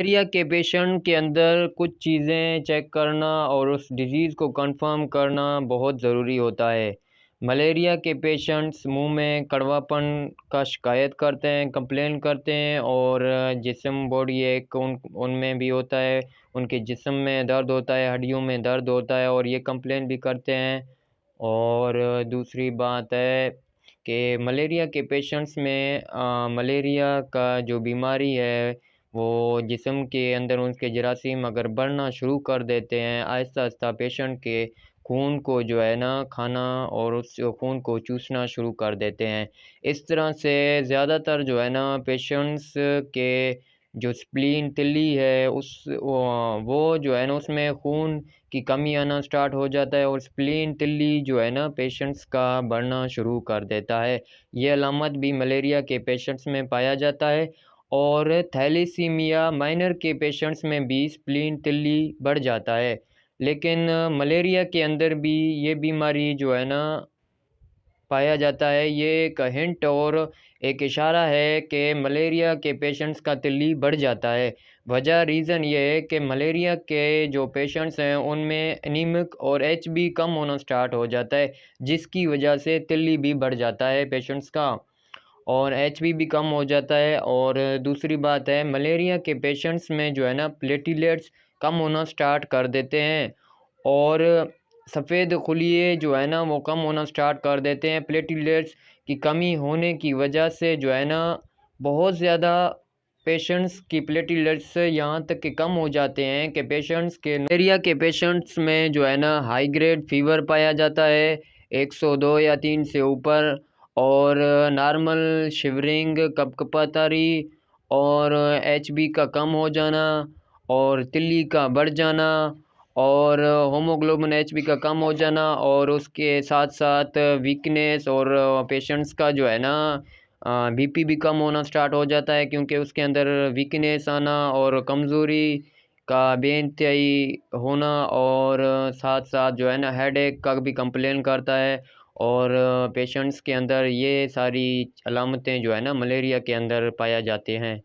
Malaria के patient के अंदर कुछ चीज़ें चेक करना और उस डिज़ीज़ को कंफर्म करना बहुत ज़रूरी होता है। मलेरिया के पेशेंट्स मुंह में कड़वापन का शिकायत करते हैं, कंप्लेन करते हैं और जिस्म बॉडी एक उनमें भी होता है, उनके जिस्म में दर्द होता है, हड्डियों में दर्द होता है और ये कंप्लेन भी करते हैं। और दूसरी बात है कि मलेरिया के पेशेंट्स में मलेरिया का जो बीमारी है वो जिस्म के अंदर उनके जरासीम अगर बढ़ना शुरू कर देते हैं, आहिस्ता-आहिस्ता पेशेंट के खून को जो है ना खाना और उस खून को चूसना शुरू कर देते हैं। इस तरह से ज़्यादातर जो है ना पेशेंट्स के जो स्प्लीन तिल्ली है वो जो है ना उसमें खून की कमी आना स्टार्ट हो जाता है और स्प्लीन तिल्ली जो है ना पेशेंट्स का बढ़ना शुरू कर देता है। ये अलामत भी मलेरिया के पेशेंट्स में पाया जाता है और थैलेसीमिया माइनर के पेशेंट्स में भी स्प्लीन तिल्ली बढ़ जाता है। लेकिन मलेरिया के अंदर भी ये बीमारी जो है ना पाया जाता है। ये एक हिंट और एक इशारा है कि मलेरिया के पेशेंट्स का तिल्ली बढ़ जाता है। वजह रीज़न ये है कि मलेरिया के जो पेशेंट्स हैं उनमें एनीमिक और एचबी कम होना स्टार्ट हो जाता है, जिसकी वजह से तिल्ली भी बढ़ जाता है पेशेंट्स का और एचबी भी कम हो जाता है। और दूसरी बात है मलेरिया के पेशेंट्स में जो है ना प्लेटलेट्स कम होना स्टार्ट कर देते हैं और सफ़ेद खुलिये जो है ना वो कम होना स्टार्ट कर देते हैं। प्लेटलेट्स की कमी होने की वजह से जो है ना बहुत ज़्यादा पेशेंट्स की प्लेटलेट्स यहाँ तक कि कम हो जाते हैं कि पेशेंट्स के मलेरिया के पेशेंट्स में जो है ना हाई ग्रेड फीवर पाया जाता है 102 या 3 से ऊपर और नॉर्मल शिवरिंग, कपकपातारी और एचबी का कम हो जाना और तिल्ली का बढ़ जाना और होमोग्लोबिन एचबी का कम हो जाना और उसके साथ-साथ वीकनेस और पेशेंट्स का जो है ना बीपी भी कम होना स्टार्ट हो जाता है क्योंकि उसके अंदर वीकनेस आना और कमज़ोरी का बेइंतहाई होना और साथ-साथ जो है ना हेडेक का भी कंप्लेन करता है और पेशेंट्स के अंदर ये सारी अलामतें जो है ना मलेरिया के अंदर पाया जाते हैं।